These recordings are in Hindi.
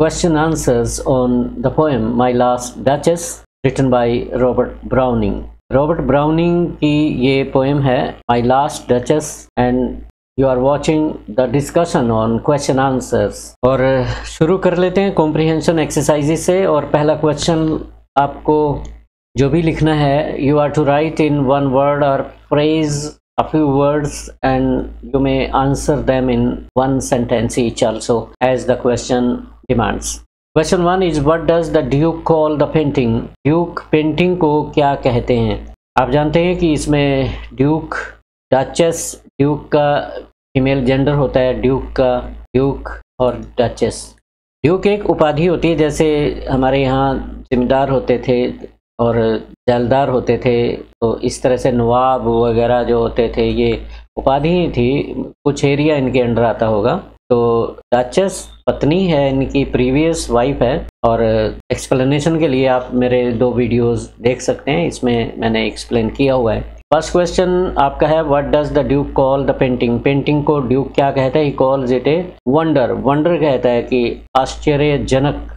question answers on the poem My Last Duchess written by Robert Browning. Robert Browning की ये poem है My Last Duchess and you are watching the discussion on question answers. और शुरू कर लेते हैं comprehension exercises से। और पहला question आपको जो भी लिखना है you are to write in one word or phrase a few words and you may answer them in one sentence each also as the question demands. Question 1 is what does the Duke call the painting? Duke painting को क्या कहते हैं? आप जानते हैं कि इसमें ड्यूक, डचेस, ड्यूक का फीमेल जेंडर होता है, ड्यूक का ड्यूक और डचेस। ड्यूक एक उपाधि होती है, जैसे हमारे यहाँ जिम्मेदार होते थे और जलदार होते थे, तो इस तरह से नवाब वगैरह जो होते थे ये उपाधि ही थी, कुछ एरिया इनके अंडर आता होगा। तो डचेस पत्नी है, इनकी प्रीवियस वाइफ है। और एक्सप्लेनेशन के लिए आप मेरे 2 वीडियोस देख सकते हैं, इसमें मैंने एक्सप्लेन किया हुआ है। फर्स्ट क्वेश्चन आपका है what does the Duke call the painting? Painting को ड्यूक क्या कहता है? He calls it a wonder. Wonder कहता है कि आश्चर्यजनक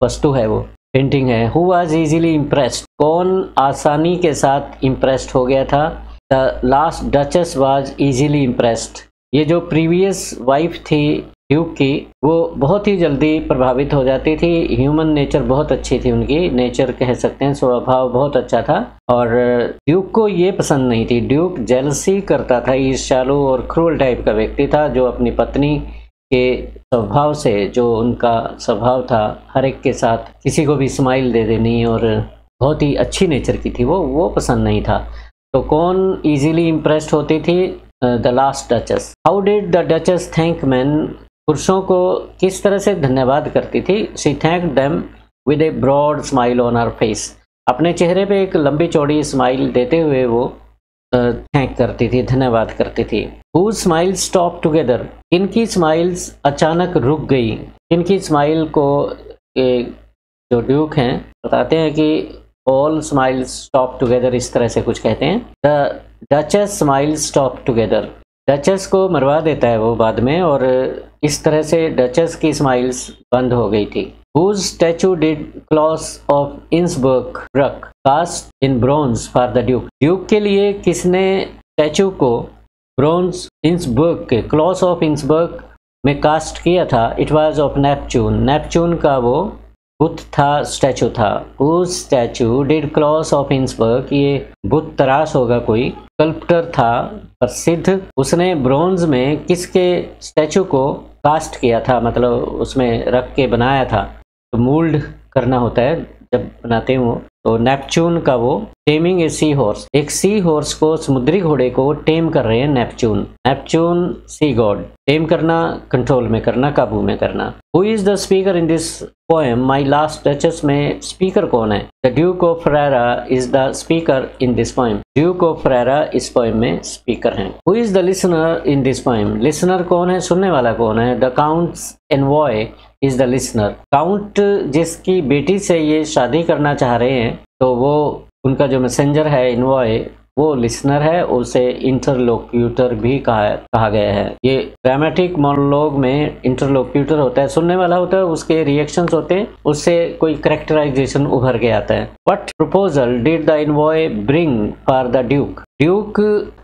वस्तु है वो, पेंटिंग है। Who was easily impressed? कौन आसानी के साथ इम्प्रेस्ड हो गया था? The last duchess was easily impressed. ये जो प्रीवियस वाइफ थी ड्यूक की, वो बहुत ही जल्दी प्रभावित हो जाती थी। ह्यूमन नेचर बहुत अच्छी थी, उनकी नेचर कह सकते हैं, स्वभाव बहुत अच्छा था। और ड्यूक को ये पसंद नहीं थी। ड्यूक जेलसी करता था, ईर्ष्यालु और क्रूअल टाइप का व्यक्ति था, जो अपनी पत्नी के स्वभाव से, जो उनका स्वभाव था हर एक के साथ किसी को भी स्माइल दे देनी और बहुत ही अच्छी नेचर की थी, वो पसंद नहीं था। तो कौन इजीली इम्प्रेस्ड होती थी? The last duchess. How did the duchess thank man? पुरुषों को किस तरह से धन्यवाद करती थी? She thanked them with a broad smile on her face. अपने चेहरे पे एक लंबी चौड़ी स्माइल देते हुए वो थैंक करती थी, धन्यवाद करती थी। Whose smile stop together? किनकी स्माइल्स अचानक रुक गई? किनकी स्माइल को जो ड्यूक हैं बताते हैं कि ऑल स्माइल्स स्टॉप टुगेदर, इस तरह से कुछ कहते हैं। The duchess smile stop together. Duchess को मरवा देता है वो बाद में, और इस तरह से डचेस की स्माइल्स बंद हो गई थी। Whose statue did Claus of Innsbruck cast in bronze for the Duke? Duke के लिए किसने स्टैचू को ब्रोंज इंसबर्ग के, क्लॉस ऑफ इंसबर्ग में कास्ट किया था? It was of Neptune. Neptune का वो बुत था, स्टैचू था। उस स्टैचू डिड क्लॉस ऑफ इंसबर्ग, ये बुत तराश होगा कोई, स्कल्प्टर था प्रसिद्ध, उसने ब्रोंज में किसके स्टैचू को कास्ट किया था, मतलब उसमें रख के बनाया था। तो मोल्ड करना होता है जब बनाते हो। तो नेपच्यून का वो टेमिंग ए सी हॉर्स, एक सी हॉर्स को, समुद्री घोड़े को टेम कर रहे हैं नेपच्यून। नेपच्यून सी गॉड, टेम करना, कंट्रोल में करना, काबू में करना। Who is the speaker in this poem my last duchess में स्पीकर कौन है? The duke of Ferreira is the speaker in this poem. Duke of Ferreira इस पोएम में स्पीकर हैं। Who is the listener in this poem? Listener कौन है, सुनने वाला कौन है? The counts envoy is the listener. Count जिसकी बेटी से ये शादी करना चाह रहे हैं, तो वो उनका जो मैसेंजर है, इनवॉय, वो लिसनर है, उसे इंटरलोक्यूटर भी कहा गया है। ये ड्रामेटिक मोनोलॉग में इंटरलोक्यूटर होता है, सुनने वाला होता है, उसके रिएक्शंस होते हैं, उससे कोई कैरेक्टराइजेशन उभर के आता है। What proposal did the envoy bring for the Duke? Duke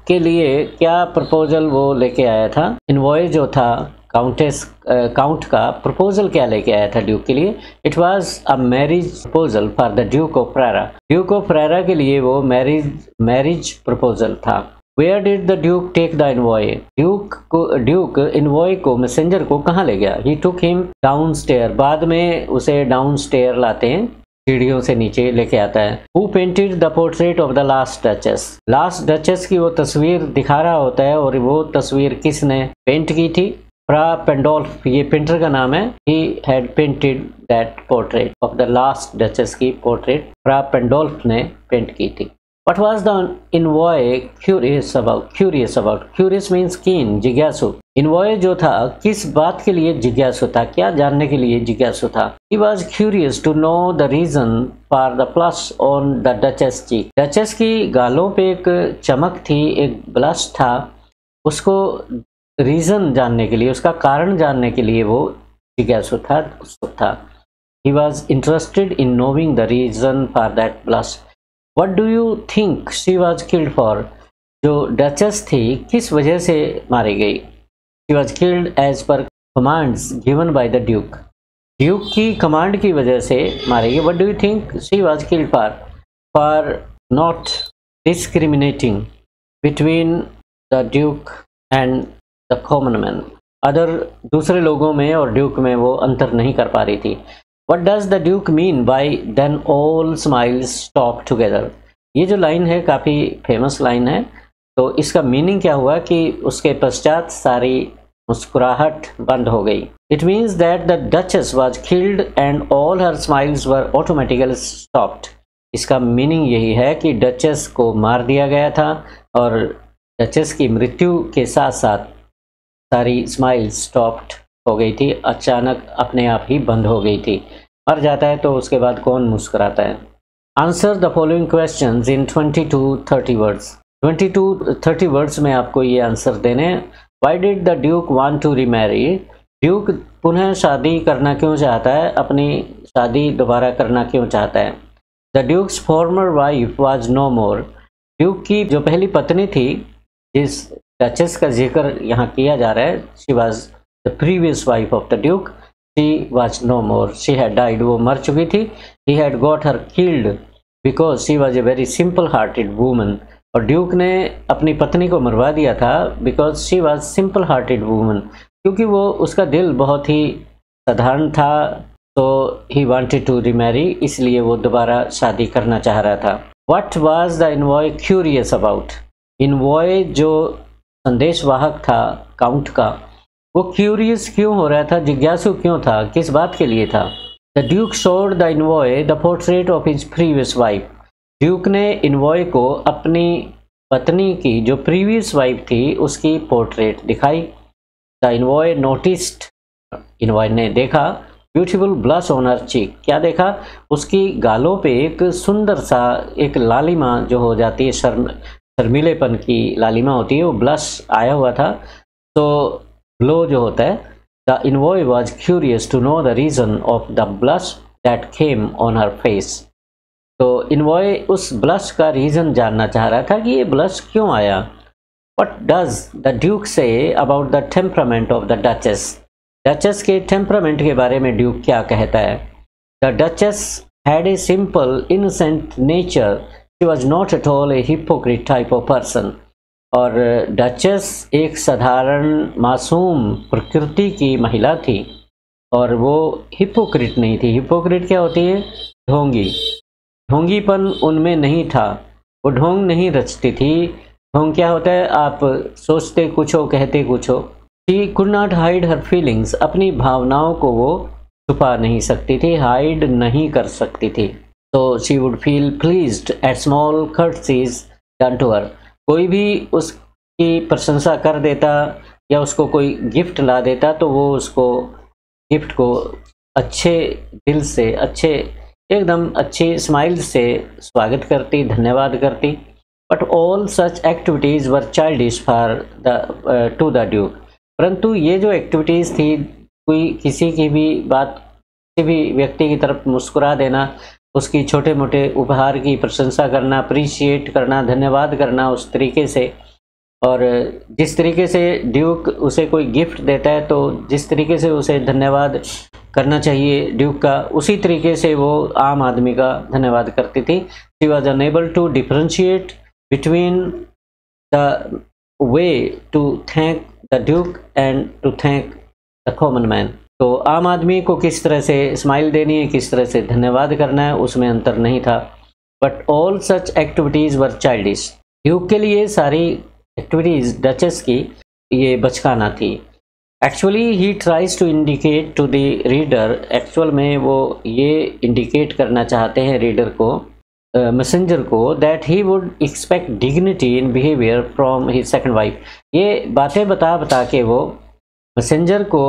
के लिए क्या प्रपोजल वो लेके आया था? इनवॉय जो था काउंट का प्रपोजल क्या लेके आया था ड्यूक के लिए? It was a marriage proposal for the duke of Ferrara. Duke of Ferrara के लिए वो मैरिज प्रपोजल था। Where did the duke take the envoy? Duke envoy को, मैसेंजर को कहाँ ले गया? He took him down stair. बाद में उसे डाउन स्टेयर लाते हैं, सीढ़ियों से नीचे लेके आता है। Who painted the portrait of the last duchess? Last duchess की वो तस्वीर दिखा रहा होता है, और वो तस्वीर किसने पेंट की थी? फ्रा पेंडोल्फ, ये पेंटर का नाम है। He had painted that portrait of the last duchess की पोर्ट्रेट फ्रा पेंडोल्फ ने पेंट की थी। What was the envoy curious about? Curious means keen, जिज्ञासु। इनवॉय जो था किस बात के लिए जिज्ञासु था, क्या जानने के लिए जिज्ञासु था? He was curious to know the reason for the blush on the Duchess cheek. Duchess की गालों पे एक चमक थी, एक ब्लश था, उसको रीजन जानने के लिए, उसका कारण जानने के लिए वो जिज्ञासु था, उत्सुक था। He was interested in knowing the reason for that blush. What do you think she was killed for? जो डचेस थी किस वजह से मारी गई? She was killed as per commands given by the Duke. Duke की कमांड की वजह से मारी गई. What do you think she was killed for? For not discriminating between the Duke and the common man. Other दूसरे लोगों में और ड्यूक में वो अंतर नहीं कर पा रही थी. What does the Duke mean by then all smiles stop together? ये जो लाइन है काफ़ी फेमस लाइन है. तो इसका मीनिंग क्या हुआ कि उसके पश्चात सारी मुस्कुराहट बंद हो गई. It means that the Duchess was killed and all her smiles were automatically stopped. इसका मीनिंग यही है कि डचेस को मार दिया गया था और डचेस की मृत्यु के साथ साथ सारी स्माइल्स स्टॉप्ड हो गई थी, अचानक अपने आप ही बंद हो गई थी. मर जाता है तो उसके बाद कौन मुस्कुराता है? Answer the following questions in 20 to 30 words. 20 to 30 words में आपको ये आंसर देने. Why did the duke want to remarry? Duke पुनः शादी करना क्यों चाहता है? अपनी शादी दोबारा करना क्यों चाहता है? The duke's former wife was no more. Duke की जो पहली पत्नी थी, जिस डचेस का जिक्र यहाँ किया जा रहा है, she was the previous wife of the duke. She was no more. She had died. वो मर चुकी थी. He had got her killed because she was a very simple hearted woman. और ड्यूक ने अपनी पत्नी को मरवा दिया था because she was simple hearted woman, क्योंकि वो उसका दिल बहुत ही साधारण था. तो ही वांटेड टू रीमैरी, इसलिए वो दोबारा शादी करना चाह रहा था. What was the envoy curious about? Envoy जो संदेशवाहक था काउंट का, वो क्यूरियस क्यों हो रहा था, जिज्ञासु क्यों था, किस बात के लिए था? The Duke showed the envoy the portrait of his previous wife. Duke ने इनवॉय को अपनी पत्नी की जो प्रीवियस वाइफ थी उसकी पोर्ट्रेट दिखाई. The envoy noticed. इनवॉय ने देखा ब्यूटीफुल ब्लश ऑन हर चीक. क्या देखा? उसकी गालों पे एक सुंदर सा एक लालिमा जो हो जाती है, शर्मीलेपन की लालिमा होती है, वो ब्लश आया हुआ था. तो ग्लो जो होता है. The envoy was curious to know the reason of the blush that came on her face. तो इनवॉय उस ब्लश का रीज़न जानना चाह रहा था कि ये ब्लश क्यों आया. What does the duke say about the temperament of the duchess? Duchess के टेम्परामेंट के बारे में ड्यूक क्या कहता है? The duchess had a simple innocent nature. She was not at all a hypocrite type of person. और डचेस एक साधारण मासूम प्रकृति की महिला थी और वो हिपोक्रेट नहीं थी. हिपोक्रेट क्या होती है? ढोंगी. ढोंगीपन उनमें नहीं था. वो ढोंग नहीं रचती थी. ढोंग क्या होता है? आप सोचते कुछ हो, कहते कुछ हो. She could not hide her feelings. अपनी भावनाओं को वो छुपा नहीं सकती थी, हाइड नहीं कर सकती थी. तो she would feel pleased at small courtesies done to her. कोई भी उसकी प्रशंसा कर देता या उसको कोई गिफ्ट ला देता तो वो उसको गिफ्ट को अच्छे दिल से, अच्छे एकदम अच्छी स्माइल से स्वागत करती, धन्यवाद करती. But all such activities were childish for the two the Duke. परंतु ये जो एक्टिविटीज़ थी, कोई किसी की भी बात, किसी भी व्यक्ति की तरफ मुस्कुरा देना, उसकी छोटे मोटे उपहार की प्रशंसा करना, अप्रिशिएट करना, धन्यवाद करना उस तरीके से. और जिस तरीके से ड्यूक उसे कोई गिफ्ट देता है तो जिस तरीके से उसे धन्यवाद करना चाहिए ड्यूक का, उसी तरीके से वो आम आदमी का धन्यवाद करती थी. She was unable to differentiate between the way to thank the duke and to thank the common man. तो आम आदमी को किस तरह से स्माइल देनी है, किस तरह से धन्यवाद करना है, उसमें अंतर नहीं था. But all such activities were childish. Duke के लिए सारी एक्टिविटीज़ डचेस की ये बचकाना थी. Actually he tries to indicate to the reader. Actual में वो ये इंडिकेट करना चाहते हैं रीडर को, मैसेंजर को, that he would expect dignity in behaviour from his second wife. ये बातें बता के वो मैसेंजर को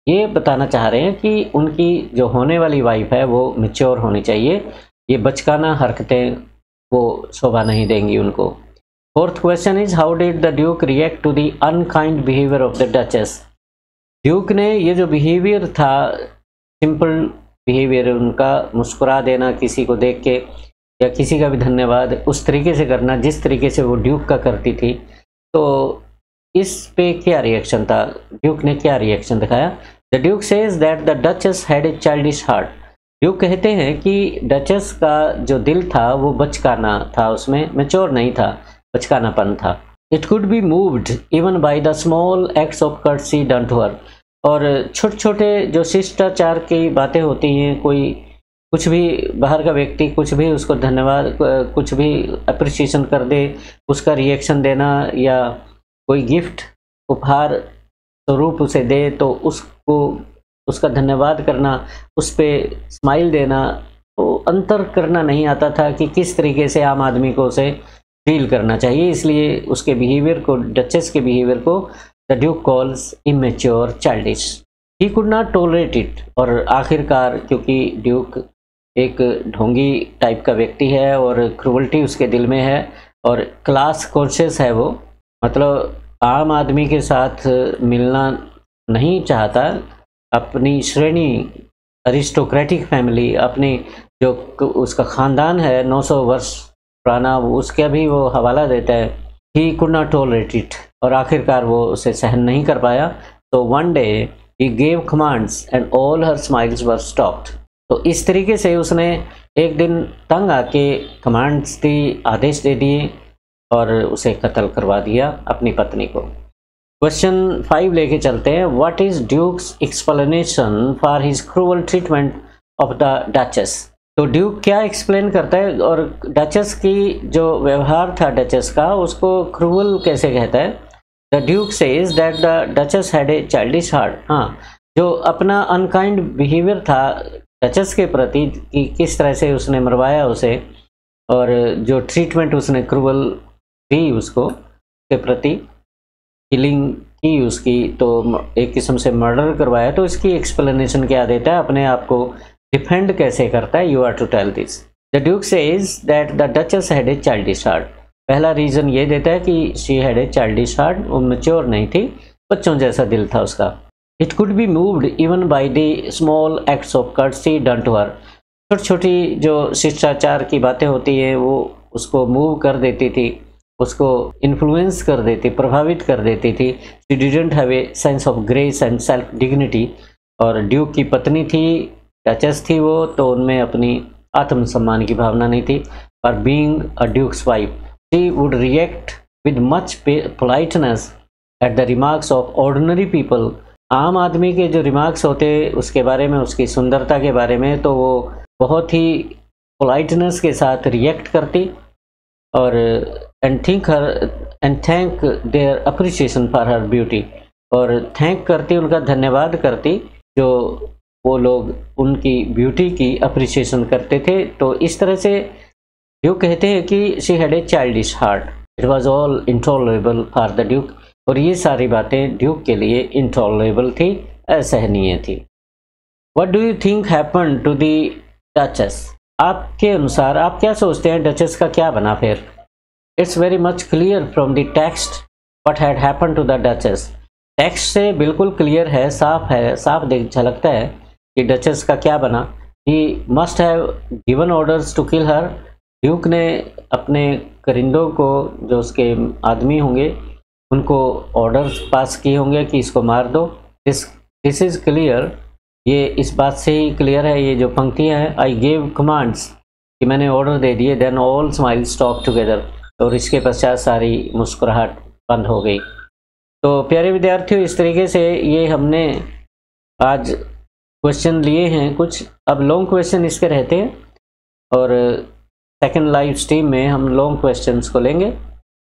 ये बताना चाह रहे हैं कि उनकी जो होने वाली वाइफ है वो मैच्योर होनी चाहिए. ये बचकाना हरकतें वो शोभा नहीं देंगी उनको. Fourth question is how did the duke react to the unkind behaviour of the duchess? Duke ने ये जो बिहेवियर था सिंपल बिहेवियर उनका, मुस्कुरा देना किसी को देख के, या किसी का भी धन्यवाद उस तरीके से करना जिस तरीके से वो ड्यूक का करती थी। तो इस पे क्या रिएक्शन था, ड्यूक ने क्या रिएक्शन दिखाया? The duke says that the duchess had a childish heart. Duke कहते हैं कि डचेस का जो दिल था वो बचकाना था, उसमें मैच्योर नहीं था, बचकानापन था। It could be moved even by the small acts of courtesy done to her. और छोटे छोटे जो शिष्टाचार की बातें होती हैं, कोई कुछ भी बाहर का व्यक्ति कुछ भी उसको धन्यवाद, कुछ भी अप्रिसिएशन कर दे, उसका रिएक्शन देना, या कोई गिफ्ट उपहार स्वरूप उसे दे तो उसको उसका धन्यवाद करना, उस पर स्माइल देना, तो अंतर करना नहीं आता था कि किस तरीके से आम आदमी को उसे डील करना चाहिए। इसलिए उसके बिहेवियर को, डचेस के बिहेवियर को the Duke calls immature, childish. He could not tolerate it. और आखिरकार क्योंकि ड्यूक एक ढोंगी टाइप का व्यक्ति है और क्रूअल्टी उसके दिल में है और क्लास कॉन्शियस है, वो मतलब आम आदमी के साथ मिलना नहीं चाहता, अपनी श्रेणी, अरिस्टोक्रेटिक फैमिली, अपनी जो उसका ख़ानदान है 900 वर्ष पुराना, उसका भी वो हवाला देता है। He could not tolerate it. और आखिरकार वो उसे सहन नहीं कर पाया। तो one day he gave commands and all her smiles were stopped. तो इस तरीके से उसने एक दिन तंग आके कमांड्स दी, आदेश दे दिए और उसे कत्ल करवा दिया, अपनी पत्नी को। क्वेश्चन 5 लेके चलते हैं। What is duke's explanation for his cruel treatment of the duchess. तो ड्यूक क्या एक्सप्लेन करता है और डचेस की जो व्यवहार था डचेस का, उसको क्रूअल कैसे कहता है? The duke says that the duchess had a childish heart. हाँ, जो अपना अनकाइंड बिहेवियर था डचेस के प्रति, कि किस तरह से उसने मरवाया उसे, और जो ट्रीटमेंट उसने क्रूअल दी उसको के प्रति, किलिंग की उसकी, तो एक किस्म से मर्डर करवाया। तो इसकी एक्सप्लेनेशन क्या देता है, अपने आप को डिफेंड कैसे करता है? You are to tell this. The duke says that the duchess had a childish heart. पहला रीज़न ये देता है कि she had a childish heart, वो मैच्योर नहीं थी, बच्चों जैसा दिल था उसका। It could be moved even by the small acts of courtesy done to her. छोटी छोटी जो शिष्टाचार की बातें होती हैं वो उसको मूव कर देती थी, उसको इन्फ्लुएंस कर देती, प्रभावित कर देती थी। She didn't have a sense of grace and self dignity. और ड्यूक की पत्नी थी, डचेस थी वो, तो उनमें अपनी आत्मसम्मान की भावना नहीं थी। और being a duke's wife, she would react with much politeness at the remarks of ordinary people. आम आदमी के जो रिमार्क्स होते उसके बारे में, उसकी सुंदरता के बारे में, तो वो बहुत ही पोलाइटनेस के साथ रिएक्ट करती और and thank their appreciation for her beauty. और थैंक करती, उनका धन्यवाद करती, जो वो लोग उनकी ब्यूटी की अप्रिसिएशन करते थे। तो इस तरह से जो कहते हैं कि she had a childish heart, it was all intolerable for the Duke. और ये सारी बातें ड्यूक के लिए इंटॉलरेबल थी, असहनीय थी। What do you think happen to the duchess. आपके अनुसार आप क्या सोचते हैं डचेस का क्या बना फिर? It's very much clear from the text what had happen to the duchess. Text से बिल्कुल क्लियर है, साफ देख झलकता है कि डचेस का क्या बना। He must have given orders to kill her. Duke ने अपने करिंदों को, जो उसके आदमी होंगे, उनको ऑर्डर्स पास किए होंगे कि इसको मार दो। दिस इज़ क्लियर, ये इस बात से ही क्लियर है, ये जो पंक्तियाँ हैं, आई गेव कमांड्स, कि मैंने ऑर्डर दे दिए, then all smiles stop together, और इसके पश्चात सारी मुस्कुराहट बंद हो गई। तो प्यारे विद्यार्थियों, इस तरीके से ये हमने आज क्वेश्चन लिए हैं कुछ। अब लॉन्ग क्वेश्चन इसके रहते हैं और सेकंड लाइव स्ट्रीम में हम लॉन्ग क्वेश्चंस को लेंगे।